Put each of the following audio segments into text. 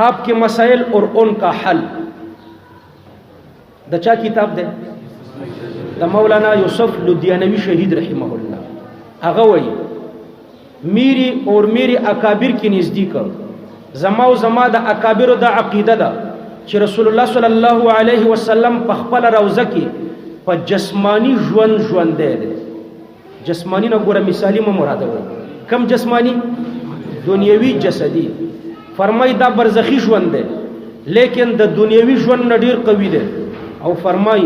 آپ کے مسائل اور ان کا حل. دا چا کتاب دے؟ دا مولانا یوسف لدھیانوی شہید رحمہ اللہ. اغوی میری اور میری اکابر کی نزدیک زما و زما دا اکابر دا عقیدہ دا چې رسول الله صلی الله علیه وسلم په خپل روزه کې په جسمانی ژوند دی. جسمانی نه ګوره مثالی مو مراده وي. کم جسمانی؟ دنیوي جسدی. فرمای دا برزخی ژوند دی لیکن د دنیوي ژوند نه ډیر قوي دی. او فرمای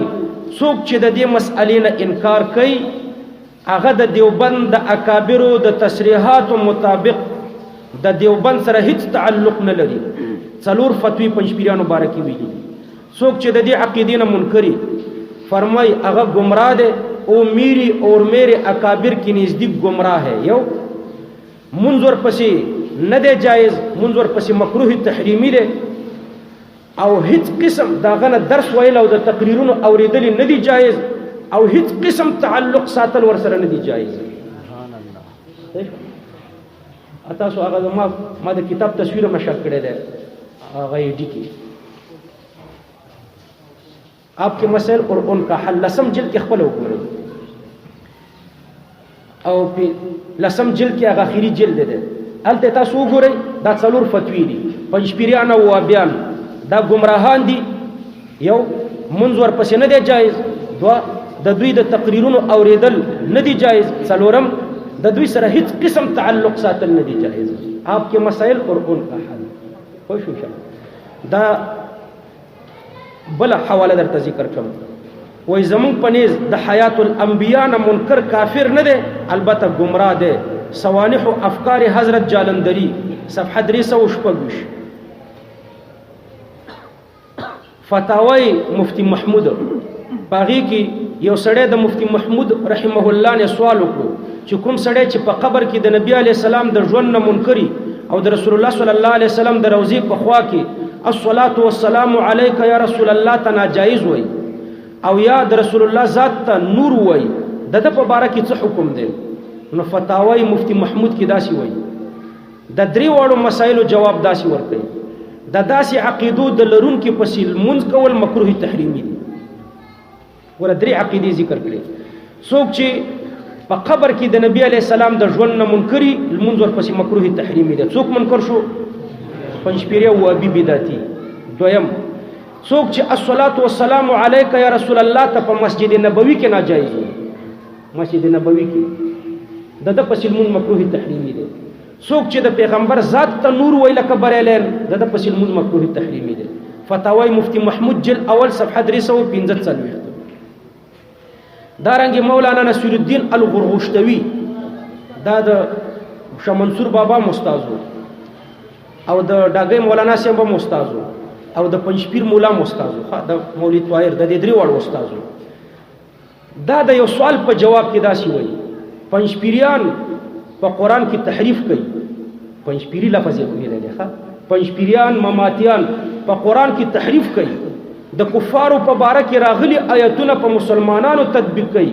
څوک چې د دې مسئلې نه انکار کوي هغه د دیوبند د اکابرو د تصریحاتو مطابق د دیوبند سره هیڅ تعلق نه لري. څلور فتوی پنځپیرانو بارکی ویلي. څوک چې د دې عقیدې نه منکري فرمای هغه گمراه دی او میری اور میرے اکابر کی نزدیک گمراہ ہے. یو منظور پسی نه دی جایز، منظور پسی مکروه تحریمی دی او هیڅ قسم داغه نه درس ویل او د تقریرونو اوریدل نه دی جایز او هیڅ قسم تعلق ساتل ور سره نه دی جایز. سبحان الله. تاسو هغه ما د کتاب تصویر مشر کړی دی هغه ډی کی آپ کے مسائل اور ان کا حل لسم جلد کے خپل وګورئ او په لسم جلد کې هغه اخیری جلد ده الته تاسو وګورئ دا څلور فتوی دي. پنځپیریان او وابیان دا گمراهان دي. یو منظور پس نه دی جایز، دوا د دوی د تقریرونو اوریدل نه دی جایز، څلورم د دوی سره هیڅ قسم تعلق ساتل نه دی جایز. آپ کے مسائل اور ان کا حل. خوش وشه دا بل حواله درته ذکر کوم. وای زمون پنیز د حیات الانبیاء نه منکر کافر نه دی، البته گمراه دی. سوانح و افکار حضرت جالندری صفحه 326. فتاوی مفتی محمود باغی کی یو سړی د مفتی محمود رحمه الله نه سوال وکړو چې کوم سړی چې په قبر کې د نبی علی السلام د ژوند نه منکری او د رسول الله صلی الله علیه وسلم د روضې په خوا کې الصلاة والسلام علیک یا رسول الله ته ناجایز وای او یا د رسول الله ذات ته نور وای د په باره کې څه حکم دی؟ نو فتاوی مفتی محمود کې داسې وای د درې وړو مسایلو جواب داسې ورکړي. د داسې عقیدو د لرون کې پسې لمونځ کول مکروه تحریمي دي. ور درې عقیدې ذکر کړي. څوک چې په قبر کې د نبی علی السلام د ژوند نه منکری لمونځ ور پسې مکروه تحریمي دي. څوک منکر شو؟ پنځپیری او ابي بدعتي. دویم څوک چې الصلاة والسلام علیک یا رسول الله ته په مسجد نبوي کې ناجایز وي. مسجد نبوي کې د پسې لمونځ مکروه تحریمي دي. څوک چې د پیغمبر ذات ته نور ویل کبرلین د پسې لمونځ مکروه تحریمي دي. فتاوی مفتی محمود جلد اول صفحه 345. دارنګ مولانا نصیر الدین الغرغشتوی دا د شاه منصور بابا مستازو او د ډاګي مولانا سیمبا مستازو او د پنځپیر مولا مستازو د مولوی طاهر د دې درې وړ مستازو. دا د یو سوال په جواب کې داسي وایي پنځپیریان په قران کې تحریف کوي. پنځپیری لفظ یې ویل دی ښا پنځپیریان مماتیان په قران کې تحریف کوي. د کفارو په باره کې راغلي آیتونه په مسلمانانو تطبیق کوي.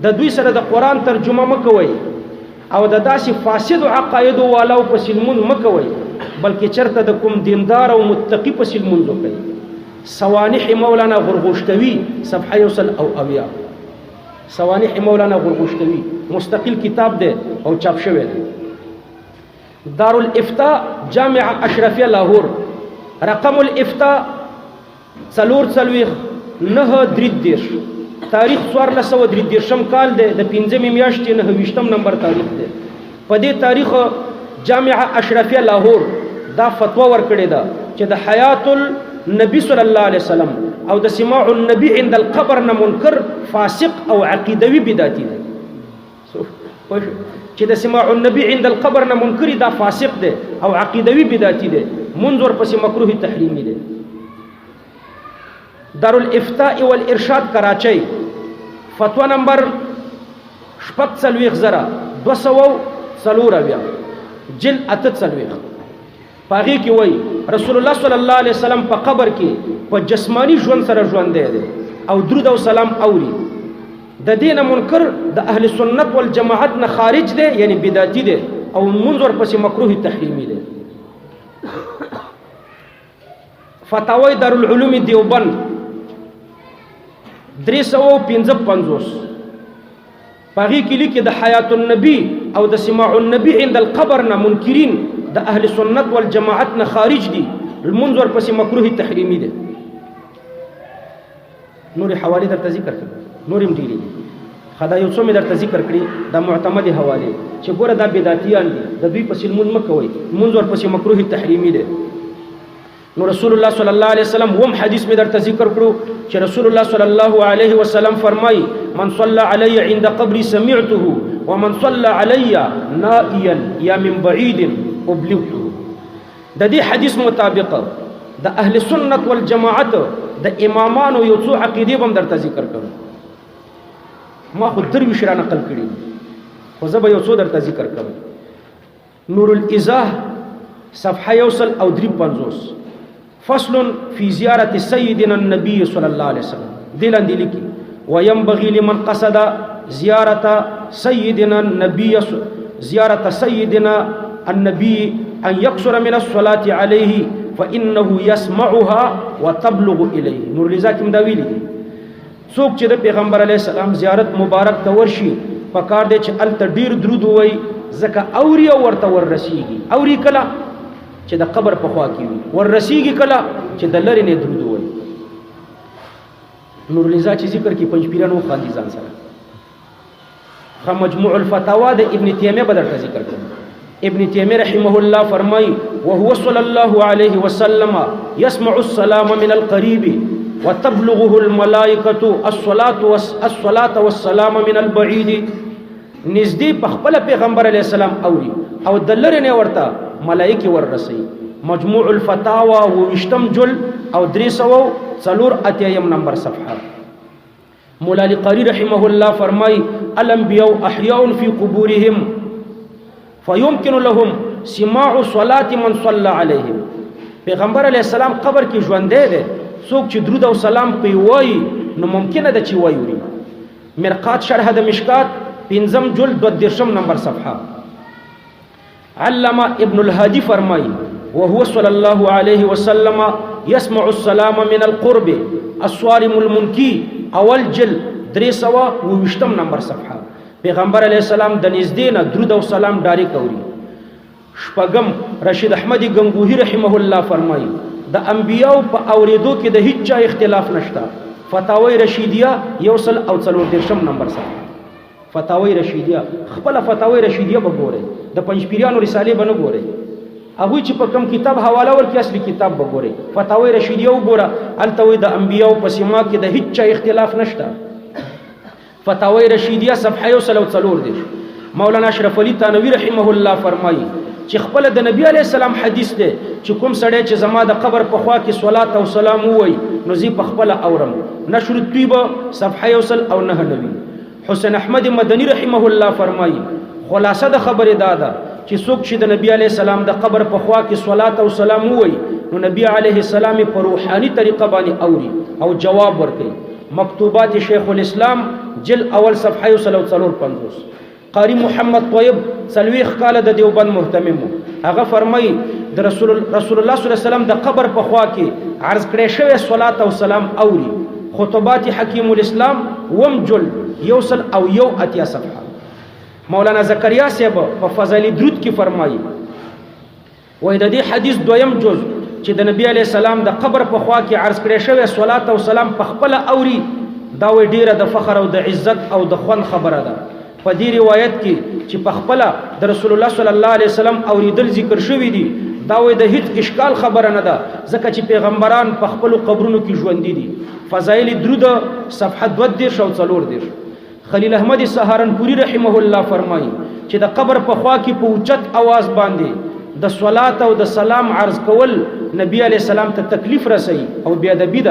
د دوی سره د قران ترجمه مکوي او د داسې فاسد عقاید والو په سلمون مکوي بلکې چرته د کوم دیندار او متقی په سلمون کوي. سوانح مولانا غرغشتوی صفحه 100 سوانح مولانا غرغشتوی مستقل کتاب دی او چاپ شوی دی. دارالفتاء جامعه اشرفیه لاهور رقم الافتاء 439 تاریخ 1433 کال دی د 5 میاشتې 29 نمبر تاریخ دی. په دې تاریخ جامعه اشرفیه لاهور دا فتوا ورکړې ده چې د حیات النبی صلی الله علیه وسلم او د سماع النبی عند القبر نه منکر فاسق او عقیدوي بدعتي دی. چې د سماع النبی عند القبر نه منکر دا فاسق دی او عقیدوي بدعتي دی. منظور پس مکروه تحریمی دی. دارالفتاء والارشاد کراچۍ فتوا نمبر 240 جلد 48 پاغي کې وای رسول الله صلی الله علیه وسلم په قبر کې په جسمانی ژوند سره ژوند دی او درود او سلام اوري. د دین منکر د اهل سنت والجماعت نه خارج دی یعنی بدعتي دی او منظور پس مکروه تحریمی دی. فتاوی دارالعلوم دیوبند 355 پاغي کې لیکي د حیات النبی او د سماع النبی عند القبر نه منکرین د اهل سنت والجماعت نه خارج دي المنظر پس مکروه تحریمی ده نور حواله درته ذکر کړم نورم ډیری خدای یو څو مې درته ذکر کړی د معتمد حواله چې ګوره دا بدعتیان دي د دوی پس المن مکوي منظر پس مکروه تحریمی ده نو رسول الله صلی الله علیه وسلم هم حدیث میں درته ذکر کړو چې رسول الله صلی الله علیه وسلم فرمای من صلى علی عند قبری سمعته ومن صلى علی نائیا یا من بعید ابلغته د دې حدیث مطابق د اهل سنت والجماعت د امامانو یو څو عقیده هم درته ذکر کړو ما خو درویش را نقل کړی خو زه به یو څو درته ذکر کوم نور الازاه صفحه یوصل او 53 فصل في زيارة سيدنا النبي صلى الله عليه وسلم دلان دي لكي وينبغي لمن قصد زيارة سيدنا النبي أن يقصر من الصلاة عليه فإنه يسمعها وتبلغ إليه نور لذاك مداويلي دي سوک چې د پیغمبر علیه السلام زیارت مبارک ته ورشي پکار دی چې ال تدیر درود وای زکه اوري او ورته ورسیږي اوري کلا چې د قبر په خوا کې وي ورسیږي کله چې د لری نه درود وایي نور لذا چې ذکر کې پنځ پیرانو خاندي ځان سره خ مجموع الفتاوا د ابن تیمیه بدر ذکر کړي ابن تیمیه رحمه الله فرمایي وهو صلى الله عليه وسلم يسمع السلام من القريب وتبلغه الملائكه الصلاه والسلام من البعيد نزدې په خپل پیغمبر علیه السلام اوري او د لری نه ورته ملائکه ورسي مجموع الفتاوا وشتم جل او 304 نمبر صفحه مولا علی قاری رحمه الله فرمای الانبیاء احیاء فی قبورهم فيمكن لهم سماع صلاه من صلى عليهم پیغمبر علیہ السلام قبر کې ژوند دی څوک چې درود او سلام پی وای نو ممکنه ده چې وایوري مرقات شرح د مشکات پنځم جلد 2 نمبر صفحه علامہ ابن الهادی فرمائی وهو صلی الله علیہ وسلم يسمع السلام من القرب الصارم المنکی اول جلد 320 نمبر صفحه پیغمبر علیہ السلام د نږدې نه درود او سلام ډاری کوي شپږم رشید احمدی گنگوہی رحمه الله فرمائی د انبیاء په اوریدو کې د هیڅ چا اختلاف نشته فتاوی رشیدیه یوصل او 40 نمبر صفحه فتاوی رشیدیه خپل فتاوی رشیدیه وګورئ د پنځ پیرانو رساله باندې وګورئ هغه چې په کوم کتاب حواله ورکړي اصلي کتاب وګورئ فتاوی رشیدیه وګوره التوی د انبیاء په سیما کې د هیڅ چا اختلاف نشته فتاوی رشیدیه صفحه 140 مولانا اشرف علی تانوی رحمه الله فرمایي چې خپل د نبی علی السلام حدیث ده چې کوم سړی چې زما د قبر په خوا کې صلوات او سلام وای نو زی په خپل اورم نشر الطیبه صفحه 109 حسین احمد مدنی رحمه الله فرمایي خلاصه د خبره داده چې څوک چې د نبی علی السلام د قبر په خوا کې صلوات او سلام وای نو نبی علیه السلام په روحاني طریقه باندې اوري او جواب ورکړي مکتوبات شیخ الاسلام جل اول صفحه 145 قاری محمد طیب سلویخ کال د دیوبند محتمم هغه فرمایي د رسول الله صلی الله علیه وسلم د قبر په خوا کې عرض کړي شوی صلوات او سلام اوري خطبات حکیم الاسلام وم جل یوصل او یو اتیا صفحه مولانا زکریا صاحب په فضائل درود کې فرمایي وای د دې حدیث دویم جز چې د نبی علی السلام د قبر په خوا کې عرض کړي شوی صلوات او سلام په خپل اوري دا وی ډیره د فخر او د عزت او د خوان خبره ده په دې روایت کې چې په خپل د رسول الله صلی الله علیه وسلم اوریدل ذکر شوی دي دا وی د هیڅ اشکال خبره نه ده ځکه چې پیغمبران په خپل قبرونو کې ژوند دي فضائل درود صفحه 2 او 4 خلیل احمد سهارنپوری رحمه الله فرمایي چې د قبر په خوا کې په اوچت आवाज باندې د صلات او د سلام عرض کول نبی علی السلام ته تکلیف رسي او بیا د بيد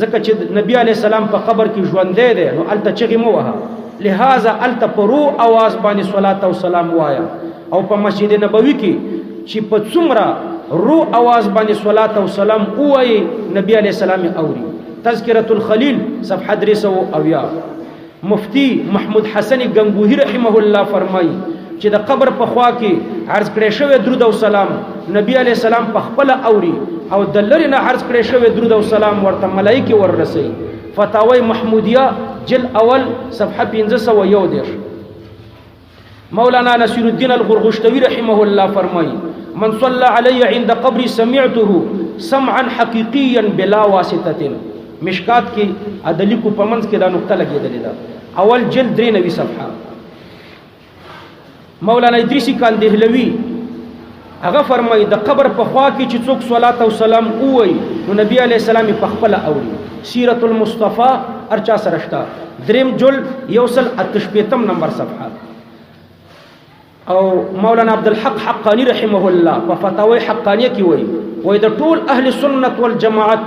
ځکه چې نبی علی السلام په قبر کې ژوند دی نو الته چغې مو وها لہذا الته پرو आवाज باندې صلات او سلام وایا او په مسجد نبوي کې چې په څومره رو आवाज باندې صلات او سلام وایي نبی علی السلام اوري تذکرۃ الخلیل صفحه 300 مفتی محمود حسن گنگوہی رحمه الله فرمایي چې د قبر په خوا کې عرض کړی شوی درود او سلام نبی علی السلام په خپل اوري او د لری نه عرض کړی شوی درود او سلام ورته ملائکه وررسي فتاوی محمودیه جل اول صفحه 501 مولانا نصیر الدین الغرغشتوی رحمه الله فرمایي من صلى علي عند قبري سمعته سمعا حقيقيا بلا واسطه مشکات کې عدلی کو پمنس کې دا نقطه لګیدلې ده اول جلد 93 صفحه مولانا ادریسی کاندهلوی هغه فرمایي د قبر په خوا کې چې څوک صلوات او سلام وایي نو نبی علی السلام په خپل اوري سیرت المصطفی ارچا سرشتہ دریم جل یوصل اتشپیتم نمبر صفحه او مولانا عبدالحق حقانی رحمه الله په فتاوی حقانیه کې وایي د ټول اهل سنت والجماعت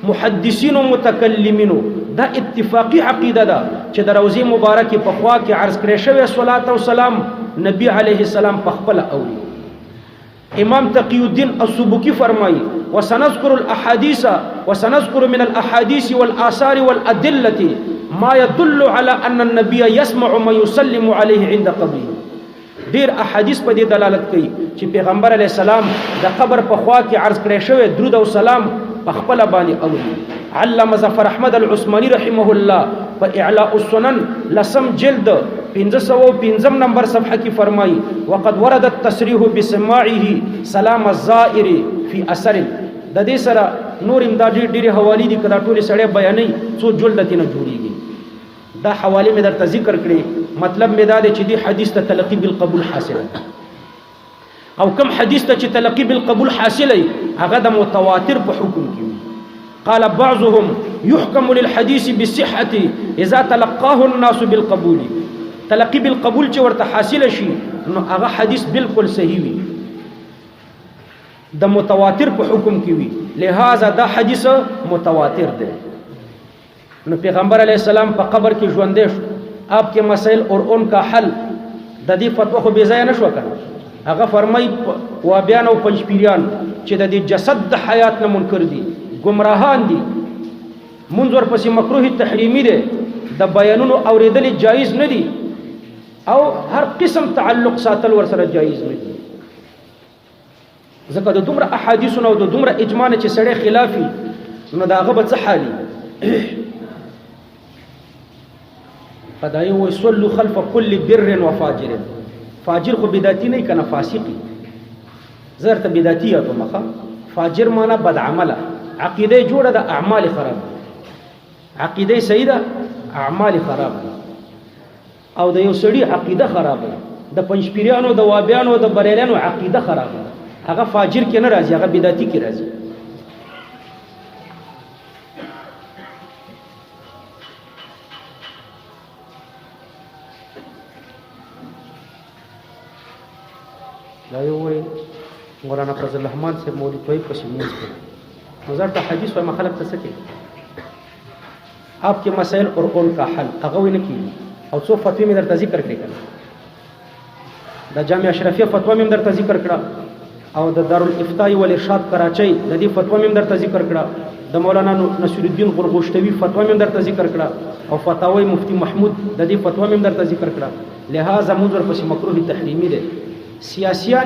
محدثین و متکلمین دا اتفاقی عقیده ده چې د روضه مبارکه په خوا کې عرض کړی شوی صلوات او سلام نبی علیه السلام په خپل اوري امام تقی الدین السبکی فرمایي وسنذكر الاحاديث وسنذكر من الاحاديث والاثار والادله ما يدل على ان النبي يسمع ما يسلم عليه عند قبره ډیر احادیث په دې دلالت کوي چې پیغمبر علی السلام د قبر په خوا کې عرض کړی شوی درود او سلام په خپل باندې اوري علامه ظفر احمد العثماني رحمه الله په اعلاء السنن لسم جلد 505 نمبر صفحه کې فرمایي وقد ورد التصريح بسماعه سلام الزائر في اثر د دې سره نور امدادي ډیره حوالی دي کدا ټول سړی بیانې څو جلد تینه جوړیږي دا حواله مې درته ذکر کړې مطلب مې دا دی چې دی حدیث ته تلقی بالقبول حاصله او کم حدیث ته چې تلقی بالقبول حاصله هغه د متواتر په حکم کې قال بعضهم يحكم للحديث بالصحه اذا تلقاه الناس بالقبول تلقی بالقبول چې ورته حاصله شي نو هغه حدیث بالکل صحیح وي د متواتر په حکم کې وي لہذا دا حدیث متواتر دی نو پیغمبر علیہ السلام په قبر کې ژوندې شو آپ کے مسائل اور ان کا حل د دې فتوا خو بے ځای نشو کنه هغه فرمای وابیان او پنځپیریان چې د دې جسد د حیات نه منکر دي گمراهان دي منظور پسې مکروه تحریمی دي د بیانونو اوریدل جایز نه دي او هر قسم تعلق ساتل ور سره جایز نه دي ځکه د دومره احادیثونو او د دومره اجماع چې سړی خلافي نو دا هغه به څه حالي فدایو وصلوا خلف كل بر وفاجر فاجر خو بدعتی نه کنه فاسقی زرت بدعتیه تو مخه فاجر معنا بد عمله عقیده جوړه د اعمال خراب عقیده سیده اعمال خراب او د یو سړي عقیده خراب د پنځپیرانو د وابیانو د بریلانو عقیده خراب هغه فاجر کې نه راځي هغه بدعتی کې راځي لا يوي مولانا فضل الرحمن سے مولوی توي پس موږ کو نظر ته حدیث و مخالف ته سکے آپ کے مسائل اور ان کا حل هغه نه کی او څو فتوی مې درته ذکر کړل دا جامع اشرفیه فتوا مې درته ذکر کړه او د دارالفتاء والارشاد کراچۍ د دې فتوا مې درته ذکر کړه د مولانا نصیر الدین غرغشتوی فتوا مې درته ذکر کړه او فتاوی مفتی محمود د دې فتوا مې درته ذکر کړه لہذا منظر پس مکروه تحریمی ده سیاسیان